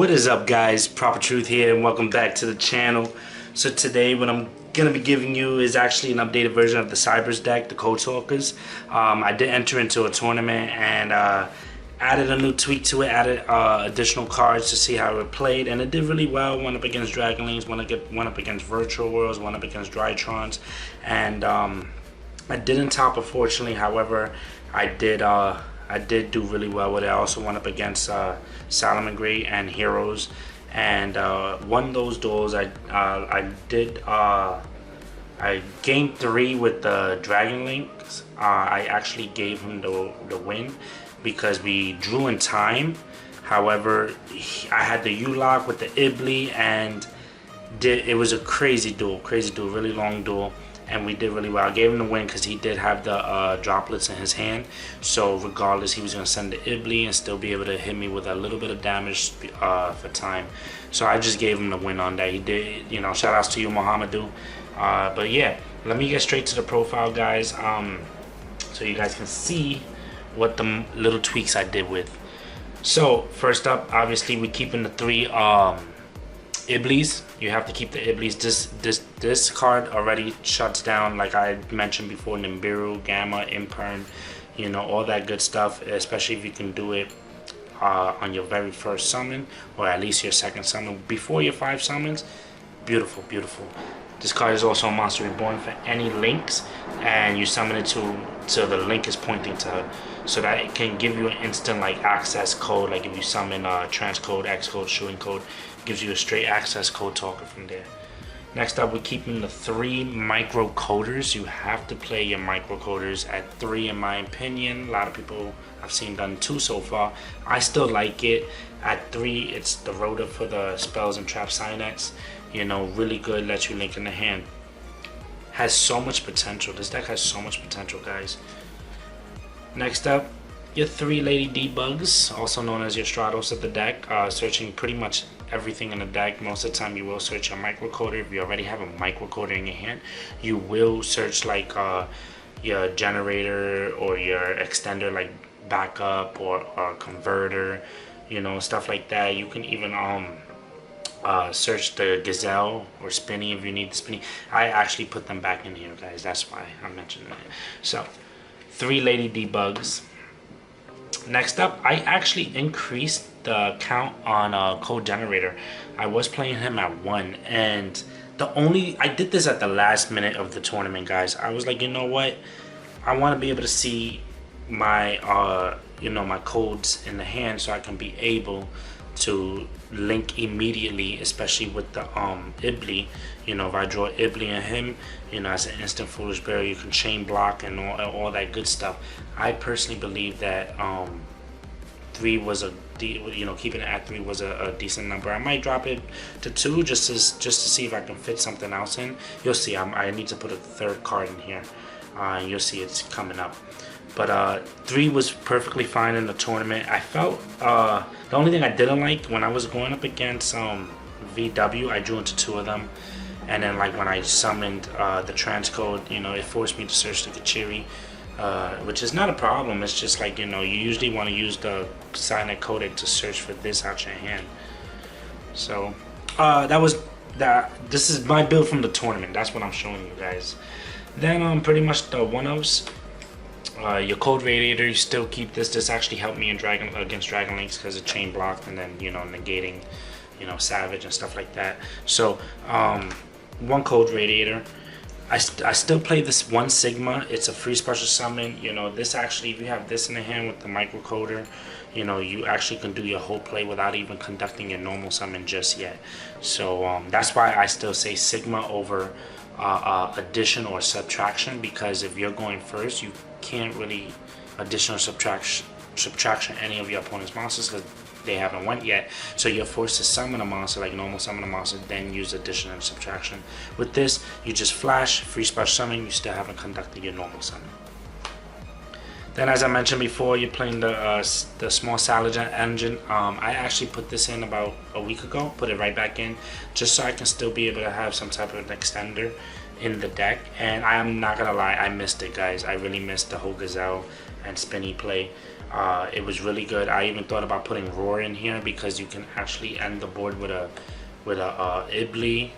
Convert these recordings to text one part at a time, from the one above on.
What is up, guys? Proper Truth here, and welcome back to the channel. So today what I'm gonna be giving you is actually an updated version of the Cyberse Deck, the Code Talkers. I did enter into a tournament and added a new tweak to it, added additional cards to see how it played, and it did really well. Went up against Dragonlink, went up against Virtual Worlds, went up against Drytrons, and I didn't top, unfortunately. However, I did do really well with it. I also went up against Salamangreat and Heroes, and won those duels. I gamed 3 with the Dragonlink. I actually gave him the win because we drew in time. However, I had the U-lock with the Ibli, and it was a crazy duel, really long duel. And we did really well. I gave him the win because he did have the droplets in his hand. So regardless, he was going to send the Ibli and still be able to hit me with a little bit of damage for time. So I just gave him the win on that. He did, you know, shout outs to you, Mohamedou. But yeah, let me get straight to the profile, guys, so you guys can see what the little tweaks I did with. So first up, obviously we're keeping the 3 Iblis. You have to keep the Iblis. This card already shuts down, like I mentioned before, Nibiru, Gamma, Imperm, you know, all that good stuff, especially if you can do it on your very first summon, or at least your second summon before your 5 summons. Beautiful, beautiful. This card is also a Monster Reborn for any links, and you summon it to the link is pointing to her, so that it can give you an instant like access code. Like if you summon trans code, X code, shooting code, gives you a straight access code talker from there. Next up, we're keeping the 3 micro coders. You have to play your micro coders at 3, in my opinion. A lot of people I've seen done 2 so far. I still like it at 3. It's the rotor for the spells and trap signets. You know, really good, lets you link in the hand. Has so much potential. This deck has so much potential, guys. Next up, your 3 Lady Debugs, also known as your Stratos of the deck. Searching pretty much everything in the deck. Most of the time you will search a microcoder. If you already have a microcoder in your hand, you will search like your generator or your extender, like backup or converter, you know, stuff like that. You can even search the Gazelle or Spinny if you need the Spinny. I actually put them back in here, guys. That's why I'm mentioning it. So 3 Lady Debugs. Next up, I actually increased the count on Code Generator. I was playing him at 1, and I did this at the last minute of the tournament, guys. I was like, you know what, I want to be able to see my you know, my codes in the hand, so I can be able to link immediately, especially with the Ibli. You know, if I draw Ibli and him, you know, as an instant Foolish Burial, you can chain block and all that good stuff. I personally believe that 3 was you know, keeping it at 3 was a decent number. I might drop it to 2 just to see if I can fit something else in. You'll see. I need to put a 3rd card in here, and you'll see it's coming up. But 3 was perfectly fine in the tournament. I felt the only thing I didn't like when I was going up against VW, I drew into 2 of them, and then like when I summoned the transcode, you know, it forced me to search the Kachiri, which is not a problem. It's just like, you know, you usually want to use the Signet Codec to search for this out your hand. So that was that. This is my build from the tournament. That's what I'm showing you guys. Then pretty much the 1-ofs. Your Code Radiator, you still keep this. This actually helped me in against Dragonlinks because it chain blocked, and then, you know, negating, you know, Savage and stuff like that. So 1 Code Radiator. I still play this 1 Sigma. It's a free special summon. You know, this actually, if you have this in the hand with the microcoder, you know, you actually can do your whole play without even conducting your normal summon just yet. So that's why I still say Sigma over addition or subtraction, because if you're going first, you can't really addition or subtraction any of your opponent's monsters because they haven't went yet. So you're forced to summon a monster, like normal summon a monster, then use addition and subtraction. With this, you just flash, free special summon, you still haven't conducted your normal summon. Then, as I mentioned before, you're playing the small salad engine. I actually put this in about a week ago, put it right back in, just so I can still be able to have some type of an extender in the deck. And I am not gonna lie, I missed it, guys. I really missed the whole Gazelle and Spinny play. It was really good. I even thought about putting Roar in here because you can actually end the board with a Ibli.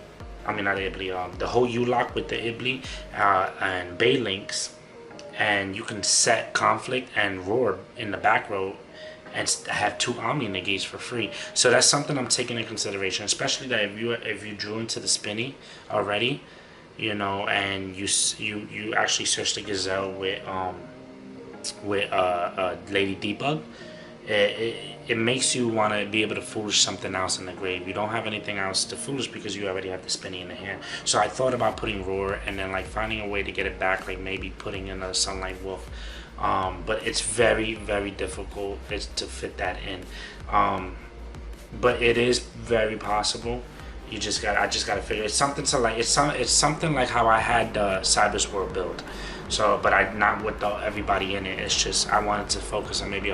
I mean not Ibli. The whole U-lock with the Ibli and Bay Links, and you can set Conflict and Roar in the back row and have 2 Omni negates for free. So that's something I'm taking into consideration, especially that if you drew into the Spinny already, you know, and you actually search the Gazelle with Lady Debug, it makes you want to be able to foolish something else in the grave. You don't have anything else to foolish because you already have the Spinny in the hand. So I thought about putting Roar and then like finding a way to get it back, like maybe putting in a Sunlight Wolf. But it's very, very difficult to fit that in. But it is very possible. I just gotta figure. It's something to like. It's something like how I had the Cyberse World build. So, but I not with everybody in it. It's just I wanted to focus on maybe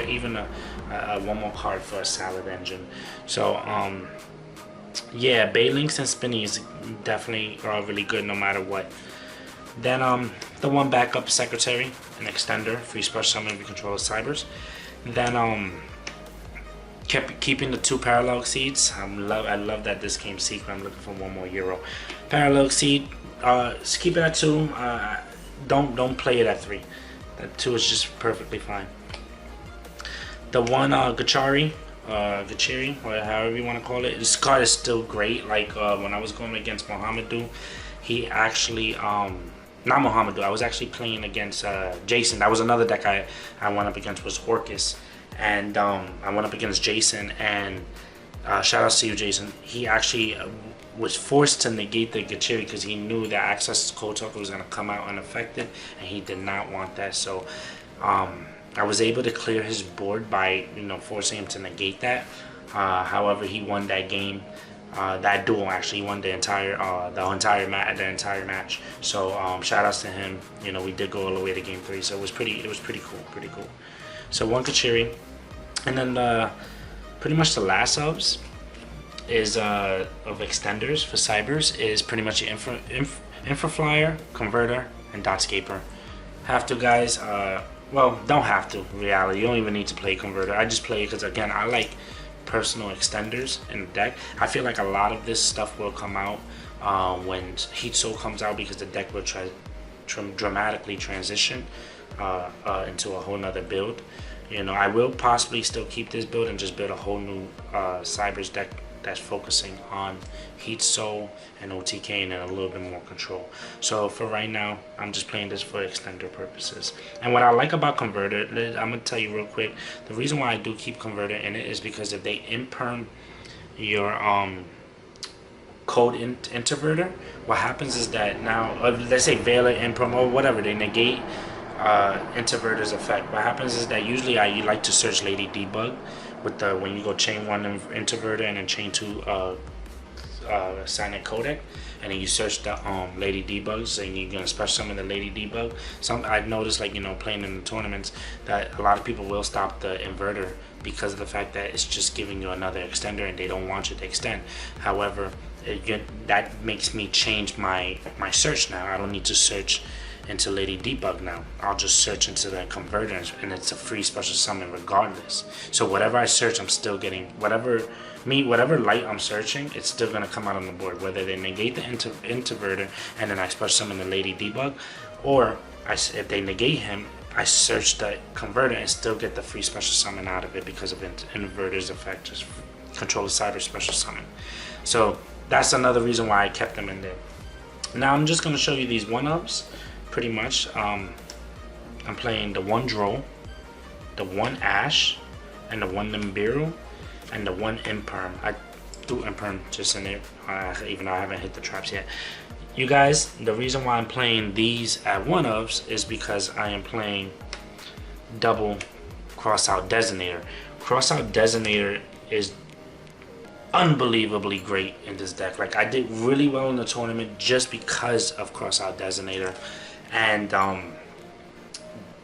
even one more card for a Salad Engine. So, yeah, Bay Links and Spinnies definitely are really good no matter what. Then the one backup Secretary, an extender, free special summon if you control Cyberse. Then kept keeping the 2 Parallel Exceeds. I love that this came secret. I'm looking for 1 more Euro. Parallel Exceed, keep it at 2. Don't play it at 3. That 2 is just perfectly fine. The one Gachari, or however you want to call it, this card is still great. Like when I was going against Mohamedou, he actually not Mohamedou, I was actually playing against Jason. That was another deck I went up against, was Orcust, and I went up against Jason, and shout out to you, Jason. He actually was forced to negate the Gachiri because he knew that Access Code Talker was going to come out unaffected, and he did not want that. So I was able to clear his board by forcing him to negate that. However, he won that game. That duel actually, he won the entire match. So shout outs to him. We did go all the way to game 3, so it was pretty cool. So one Kachiri, and then pretty much the last subs is of extenders for Cyberse is pretty much your infra flyer, converter, and dotscaper. Have to, guys. Well, don't have to. Reality, you don't even need to play converter. I just play it because again I like personal extenders in the deck. I feel like a lot of this stuff will come out when Heat Soul comes out, because the deck will dramatically transition into a whole nother build. I will possibly still keep this build and just build a whole new Cyberse deck that's focusing on Heat Soul and OTK and a little bit more control. So for right now, I'm just playing this for extender purposes. And what I like about Converter, I'm gonna tell you real quick, the reason why I do keep Converter in it is because if they imperm your code interverter, what happens is that now, let's say Veiler, imperm, or whatever, they negate interverter's effect. What happens is that usually I like to search Lady Debug with the when you go chain 1 interverter and then chain 2 Signet Codec, and then you search the Lady Debugs, and you're gonna special summon the Lady Debug. I've noticed, like playing in the tournaments, that a lot of people will stop the inverter because of the fact that it's just giving you another extender and they don't want you to extend. However, that makes me change my search now. I don't need to search into Lady Debug now. I'll just search into the converter, and it's a free special summon regardless. So whatever I search, I'm still getting whatever light I'm searching, it's still gonna come out on the board, whether they negate the interverter and then I special summon the Lady Debug, or if they negate him, I search the converter and still get the free special summon out of it because of inverter's effect, just control the cyber special summon. So that's another reason why I kept them in there. Now I'm just gonna show you these 1-ups. Pretty much, I'm playing the 1 Droll, the 1 Ash, and the 1 Nibiru, and the 1 Imperm. I threw Imperm just in there, even though I haven't hit the traps yet. You guys, the reason why I'm playing these at 1-ups is because I am playing double Crossout Designator. Crossout Designator is unbelievably great in this deck. Like, I did really well in the tournament just because of Crossout Designator. And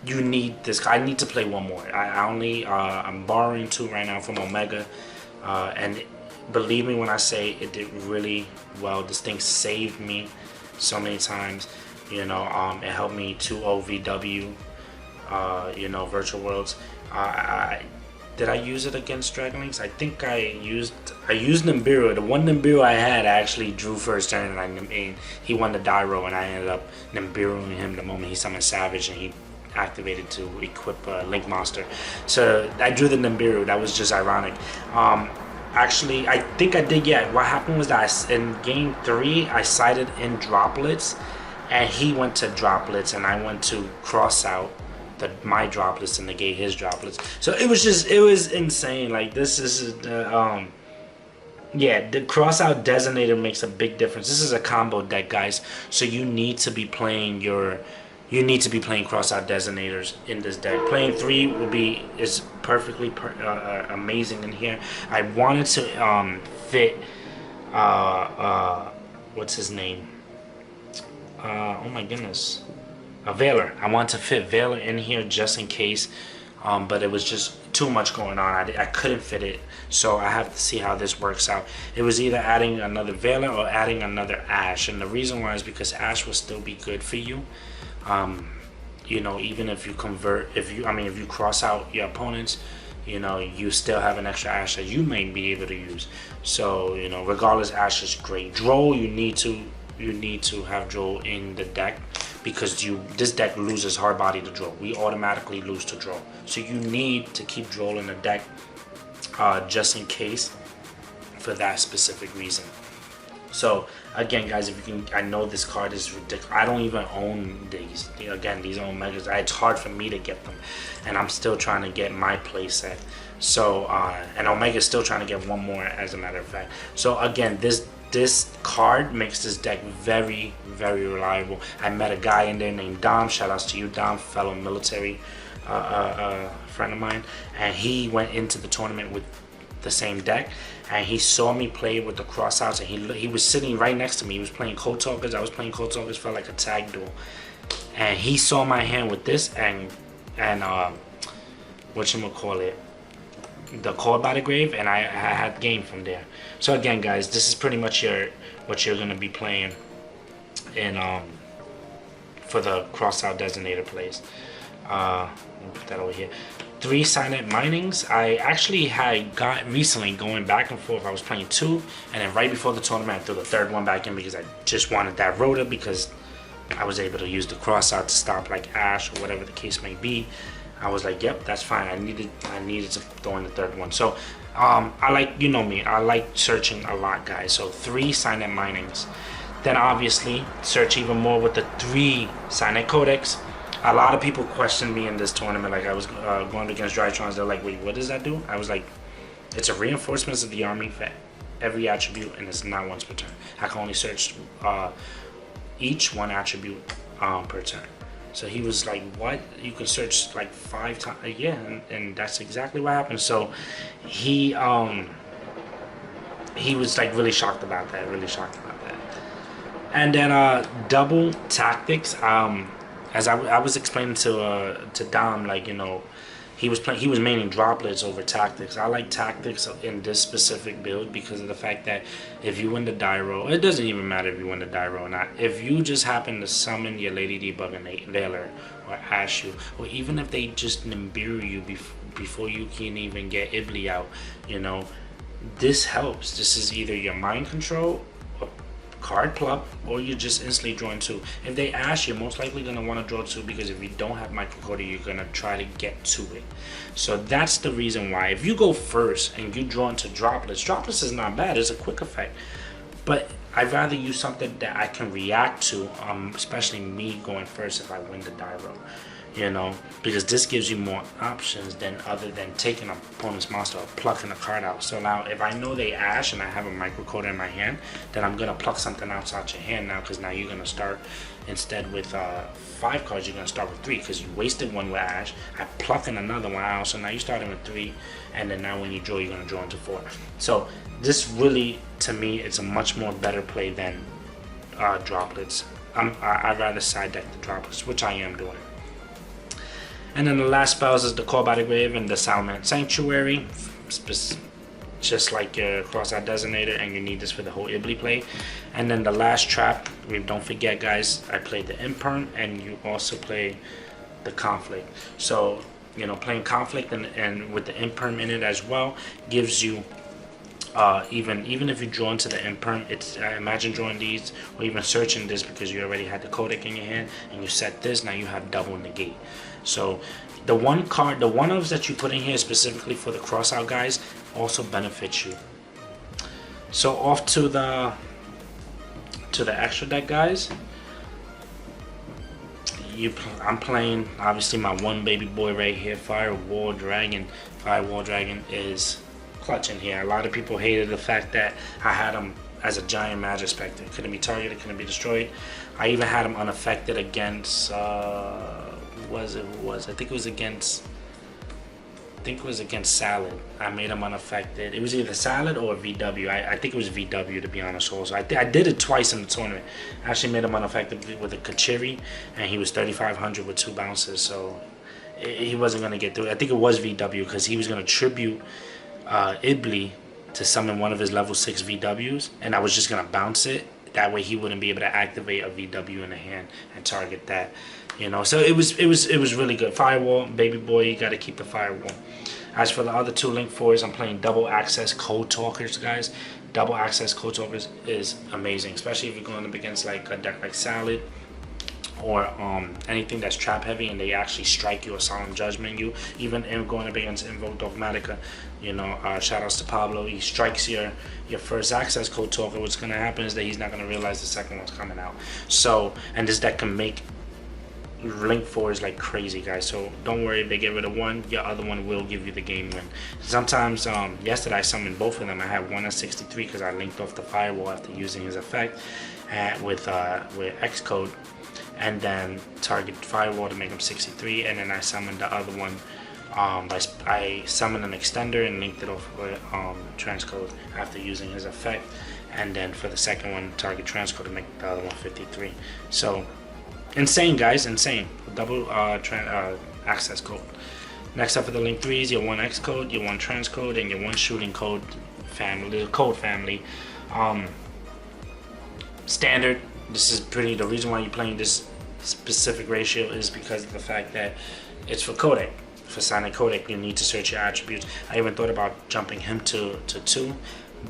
you need this. I need to play 1 more. I'm borrowing 2 right now from Omega, and believe me when I say it did really well. This thing saved me so many times. It helped me 2 OVW, Virtual Worlds. Did I use it against Dragonlinks? I think I used Nibiru. The one Nibiru I had, I actually drew first turn, and he won the die roll, and I ended up Nibiruing him the moment he summoned Savage, and he activated to equip Link Monster. So I drew the Nibiru. That was just ironic. Actually, I think I did. Yeah, what happened was that in game 3, I sided in Droplets, and he went to Droplets, and I went to Crossout my Droplets and negate his Droplets. So it was insane. Like this is yeah, the Crossout Designator makes a big difference. This is a combo deck, guys. So you need to be playing Crossout Designators in this deck. Playing 3 is perfectly amazing in here. I wanted to fit what's his name? Oh my goodness. A Veiler. I want to fit Veiler in here just in case, but it was just too much going on. I couldn't fit it, so I have to see how this works out. It was either adding another Veiler or adding another Ash, and the reason why is because Ash will still be good for you. You know, even if you if you cross out your opponents, you know, you still have an extra Ash that you may be able to use. So, you know, regardless, Ash is great. Droll, you need to have Droll in the deck, because this deck loses hard body to Droll. We automatically lose to Droll. So you need to keep Droll in the deck just in case, for that specific reason. So again, guys, if you can, I know this card is ridiculous. I don't even own these. Again, these are Omegas. It's hard for me to get them, and I'm still trying to get my play set. So and Omega's still trying to get one more, as a matter of fact. So again, this card makes this deck very, very reliable. I met a guy in there named Dom. Shout outs to you, Dom, fellow military friend of mine, and he went into the tournament with the same deck, and he saw me play with the Crossouts, and he was sitting right next to me. He was playing Code Talkers. I was playing Code Talkers. Felt like a tag duel, and he saw my hand with this and whatchamacallit, the Call by the Grave, and I had game from there. So again, guys, this is pretty much what you're gonna be playing in for the Crossout Designator plays. Let me put that over here. 3 Silent Minings. I actually had got recently going back and forth. I was playing 2, and then right before the tournament I threw the 3rd one back in because I just wanted that rota, because I was able to use the Crossout to stop like Ash or whatever the case may be. I was like, yep, that's fine. I needed to throw in the 3rd one. So I like, you know me, I like searching a lot, guys. So 3 Silent Minings. Then obviously search even more with the 3 Silent Codex. A lot of people questioned me in this tournament. Like I was going against Drytrons. They're like, wait, what does that do? I was like, it's a reinforcements of the army for every attribute, and it's not once per turn. I can only search each one attribute per turn. So he was like, what? You can search like 5 times? Yeah, and that's exactly what happened. So he was like really shocked about that. And then double tactics. As I was explaining to Dom, like, you know, he was maining Droplets over tactics. I like tactics in this specific build because of the fact that if you win the die roll, it doesn't even matter if you win the die roll or not. If you just happen to summon your Lady Debug and Veiler or Ash you, or even if they just Nibiru you before you can even get Ibli out, you know, this helps. This is either your mind control, card pluck, or you're just instantly drawing 2. If they ask, you're most likely going to want to draw 2, because if you don't have microcoder, you're going to try to get to it. So that's the reason why. If you go first and you draw into Droplets is not bad. It's a quick effect, but I'd rather use something that I can react to, especially me going first if I win the die roll, you know, because this gives you more options other than taking an opponent's monster or plucking a card out. So now if I know they Ash and I have a microcoder in my hand, then I'm gonna pluck something outside your hand now, because now you're gonna start, instead with 5 cards, you're gonna start with 3, because you wasted one with Ash. I plucked in another one out, so now you're starting with 3, and then now when you draw, you're gonna draw into 4. So this really, to me, it's a much more better play than Droplets. I'd rather side deck the Droplets, which I am doing. And then the last spells is the Call by the Grave and the Salamangreat Sanctuary, just like your Crossout Designator, and you need this for the whole Ibli play. And then the last trap, don't forget, guys, I played the Imperm, and you also play the Conflict. So playing conflict and with the imperm in it as well gives you even if you draw into the imperm, it's imagine drawing these or even searching this because you already had the codec in your hand and you set this. Now you have double negate. So the one-ofs that you put in here specifically for the crossout guys also benefits you. So off to the extra deck guys. I'm playing obviously my one baby boy right here, Firewall Dragon. Firewall Dragon is clutch in here. A lot of people hated the fact that I had him as a giant magic specter. Couldn't be targeted, couldn't be destroyed. I even had him unaffected against I think it was against Salad. I made him unaffected. It was either Salad or VW. I think it was VW, to be honest. Also, I did it twice in the tournament. I actually made him unaffected with a Kachiri, and he was 3,500 with 2 bounces, so he wasn't gonna get through. I think it was VW because he was gonna tribute Ibli to summon one of his level 6 VWs, and I was just gonna bounce it. That way he wouldn't be able to activate a VW in the hand and target that. So it was really good. Firewall, baby boy, you got to keep the Firewall. As for the other 2 Link 4s, I'm playing double access code talkers, guys. Double access code talkers is amazing, especially if you're going up against like a deck like Salad or anything that's trap heavy and they actually strike you or solemn judgment you. Even going up against Invoke Dogmatica, shout outs to Pablo. He strikes your first access code talker. What's gonna happen is that he's not gonna realize the second one's coming out. So, and this deck can make Link 4s like crazy, guys. So don't worry if they get rid of one, your other one will give you the game win. Sometimes yesterday I summoned both of them. I had one at 63 because I linked off the Firewall after using his effect with Xcode, and then target Firewall to make him 63, and then I summoned the other one. I summoned an extender and linked it off with transcode after using his effect, and then for the second one target transcode to make the other one 53. So insane, guys, insane. Double access code. Next up for the Link 3s, your 1 X code, your 1 transcode, and your 1 shooting code family. The code family. Standard. This is the reason why you're playing this specific ratio is because of the fact that it's for codec. For Sonic Codec, you need to search your attributes. I even thought about jumping him to 2,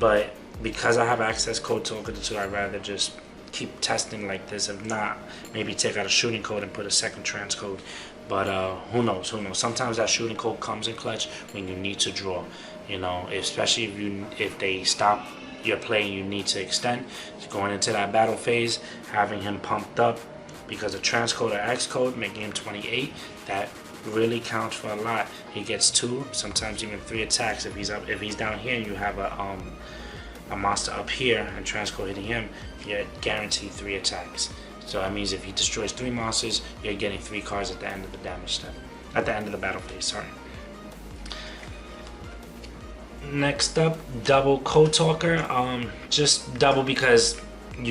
but because I have access code talker to 2, I'd rather just keep testing like this. If not, maybe take out a shooting code and put a second transcode. But who knows? Sometimes that shooting code comes in clutch when you need to draw. Especially if they stop your play and you need to extend. Going into that battle phase, having him pumped up because of transcode or Xcode, making him 28, that really counts for a lot. He gets 2, sometimes even 3 attacks. If he's down here and you have a monster up here and transcode hitting him, you're guaranteed 3 attacks. So that means if he destroys 3 monsters, you're getting 3 cards at the end of the damage step, at the end of the battle phase. Sorry. Next up, double code talker. Just double because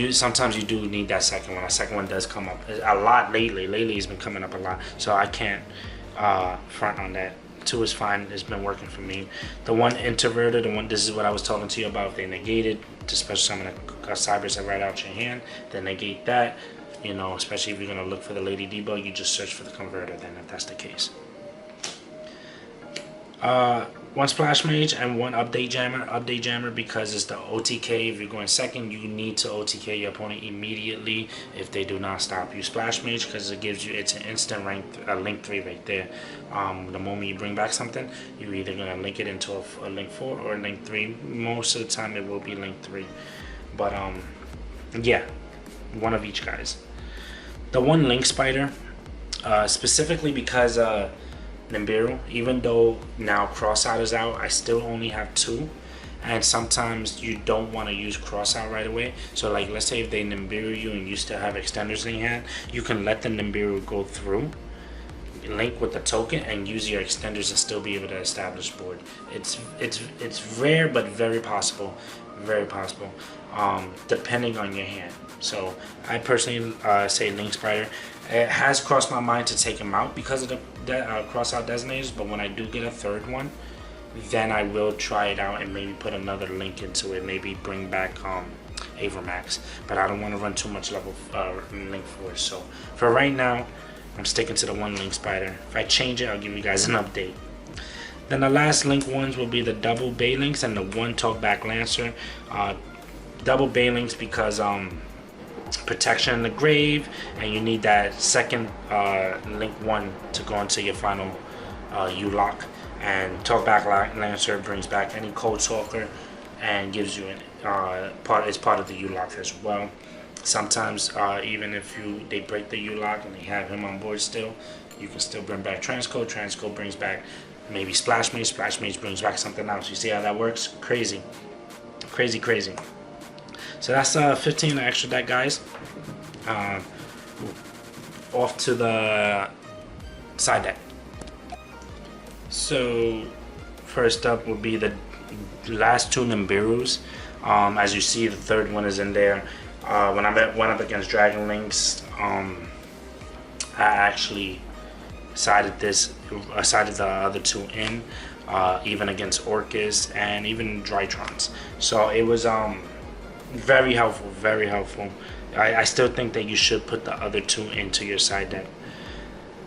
sometimes you do need that second one. That second one does come up a lot lately. Lately, it's been coming up a lot, so I can't front on that. 2 is fine. It's been working for me. The 1 introverted, this is what I was talking to you about. If they negated to special summon a Cyberse right out your hand, then negate that. Especially if you're gonna look for the Lady Debug, you just search for the converter. Then, if that's the case. 1 Splash Mage and 1 Update Jammer. Update Jammer because it's the OTK. If you're going second, you need to OTK your opponent immediately if they do not stop you. Splash Mage because it's an instant Link 3 right there. The moment you bring back something, you're either going to link it into a Link 4 or a Link 3. Most of the time it will be Link 3. But yeah, 1 of each, guys. The 1 Link Spider, specifically because Nibiru, even though now Crossout is out, I still only have 2, and sometimes you don't want to use Crossout right away. So like, let's say if they Nibiru you and you still have extenders in your hand, you can let the Nibiru go through, link with the token, and use your extenders and still be able to establish board. It's rare, but very possible, depending on your hand. So I personally say Link Spider. It has crossed my mind to take him out because of the Crossout Designators, but when I do get a 3rd one, then I will try it out and maybe put another link into it, maybe bring back Avermax. But I don't want to run too much level Link 4. So for right now, I'm sticking to the 1 link spider. If I change it, I'll give you guys an update. Then the last link ones will be the double bay links and the 1 talkback lancer. Double bay links because protection in the grave, and you need that second link 1 to go into your final U-lock. And talkback lancer brings back any cold talker and gives you it's part of the U-lock as well. Sometimes even if they break the U-lock and they have him on board still, you can still bring back transcode. Transcode brings back maybe splash mage. Splash mage brings back something else. You see how that works? Crazy. So that's 15 extra deck, guys. Off to the side deck. So first up will be the last 2 Nimbirus. As you see, the third one is in there. When I went up against Dragonlinks, I actually sided the other 2 in, even against Orcust and even Drytrons. So it was very helpful. I still think that you should put the other 2 into your side deck.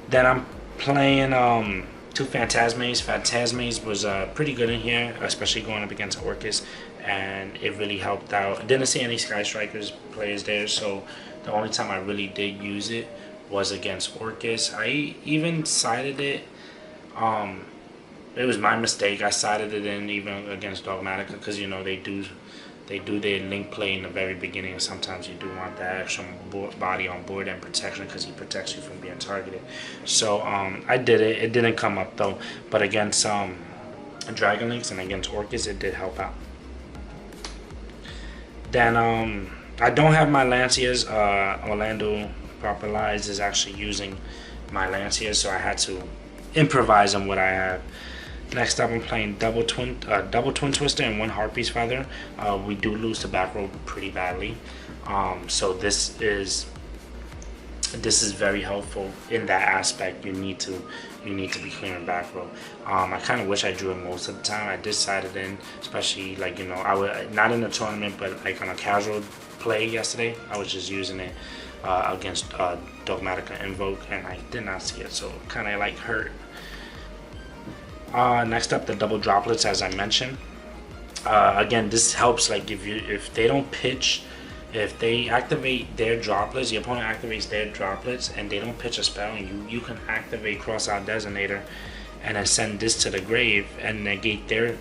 Then I'm playing 2 Phantasmes. Phantasmes was pretty good in here, especially going up against Orcust, and it really helped out. Didn't see any Sky Strikers players there, so the only time I really did use it was against Orcust. I even sided it. It was my mistake. I sided it in even against Dogmatica because they do their link play in the very beginning, and sometimes you do want that extra body on board and protection because he protects you from being targeted. So I did it. It didn't come up though, but against Dragonlinks and against Orcust, it did help out. Then I don't have my Lanciers. Orlando Properlies is actually using my Lanciers, so I had to improvise on what I have. Next up, I'm playing double twin twister and 1 Harpy's feather. We do lose to back row pretty badly, so this is very helpful in that aspect. You need to be clearing back row. I kind of wish I drew it most of the time. I decided in, especially like I would not in a tournament, but like on a casual play yesterday, I was just using it against Dogmatica Invoke, and I did not see it, so it kind of like hurt. Next up, the double droplets, as I mentioned. Again, this helps like if they don't pitch, if they activate their droplets, your opponent activates their droplets and they don't pitch a spell, and you can activate Crossout Designator and then send this to the grave and negate their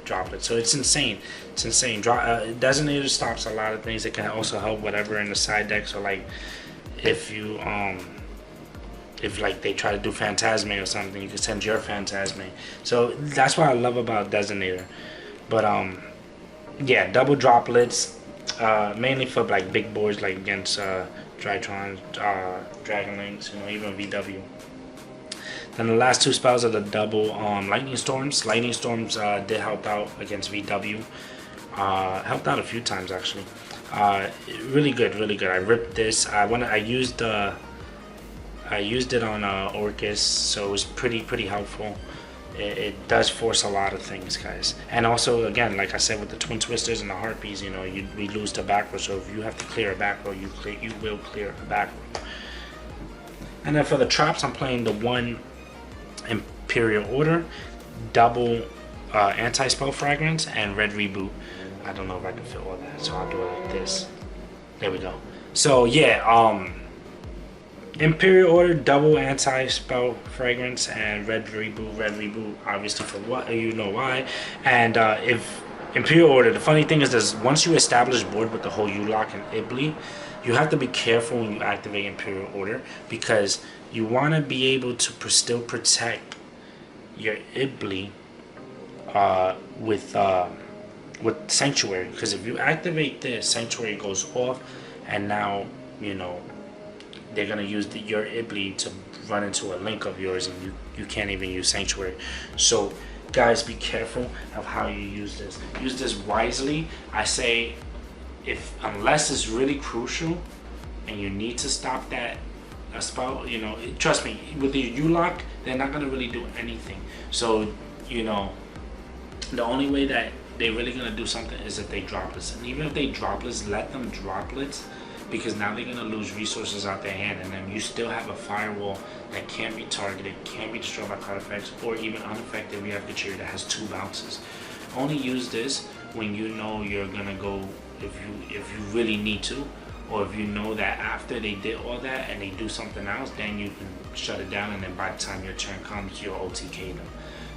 droplets. So it's insane. Designator stops a lot of things. It can also help whatever in the side deck. So like if you if like they try to do Phantasme or something, you can send your Phantasme. So that's what I love about Designator. But yeah, double droplets, mainly for like big boards, like against Drytrons, Dragonlinks, even VW. Then the last 2 spells are the double lightning storms. Lightning storms did help out against VW. Helped out a few times actually. Really good. I ripped this. I used it on Orcust, so it was pretty helpful. It does force a lot of things, guys. And also, again, like I said, with the twin twisters and the harpies, we lose to back row. So if you have to clear a back row, you will clear a back row. And then for the traps, I'm playing the 1 Imperial Order, double anti-spell fragrance, and red reboot. I don't know if I can fit all that, so I'll do it like this. There we go. So yeah, Imperial Order, double anti-spell fragrance, and red reboot, obviously for what why. And if Imperial Order, the funny thing is this: once you establish board with the whole U-lock and Ibli, you have to be careful when you activate Imperial Order, because you want to be able to still protect your Ibli with Sanctuary, because if you activate this, Sanctuary goes off, and now they're gonna use your Ibli to run into a link of yours, and you can't even use Sanctuary. So guys, be careful of how you use this. Use this wisely. I say, unless it's really crucial and you need to stop that spell, trust me, with the U-lock, they're not gonna really do anything. So the only way that they're really gonna do something is if they droplets, and even if they droplets, let them droplets, because now they're gonna lose resources out their hand, and then you still have a firewall that can't be targeted, can't be destroyed by card effects, or even unaffected. We have Gachiri that has 2 bounces. Only use this when you know you're gonna go, if you really need to, or if you know that after they did all that and they do something else, then you can shut it down, and then by the time your turn comes, you'll OTK them.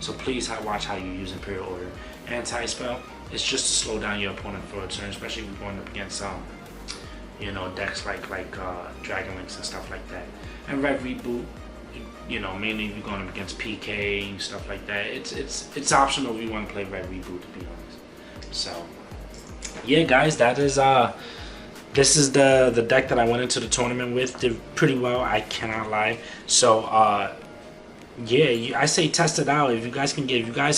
So please watch how you use Imperial Order. Anti-spell, it's just to slow down your opponent for a turn, especially if you're going up against you know, decks like Dragonlinks and stuff like that. And Red Reboot, you know, mainly if you're going up against PK and stuff like that. It's optional if you want to play Red Reboot, to be honest. So yeah, guys, that is this is the deck that I went into the tournament with. Did pretty well, I cannot lie. So yeah, I say test it out. If you guys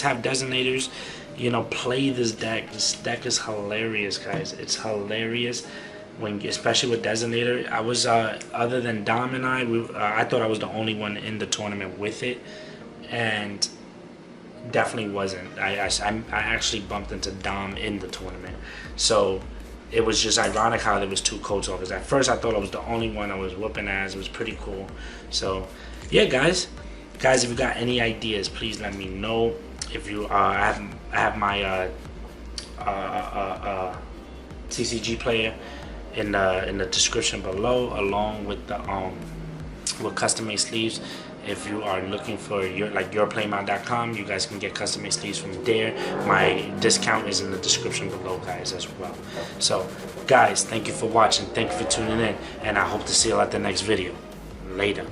have Designators, you know, play this deck. This deck is hilarious, guys. It's hilarious. Especially with Designator. I was other than Dom and I thought I was the only one in the tournament with it, and definitely wasn't. I actually bumped into Dom in the tournament, so it was just ironic how there was 2 code talkers. At first I thought I was the only one. I was whooping ass. It was pretty cool. So yeah, guys, if you got any ideas, please let me know. If you I have my TCG player in the description below, along with the with custom made sleeves. If you are looking for yourplaymat.com, you guys can get custom made sleeves from there. My discount is in the description below, guys, as well. So guys, thank you for watching, thank you for tuning in, and I hope to see you at the next video. Later.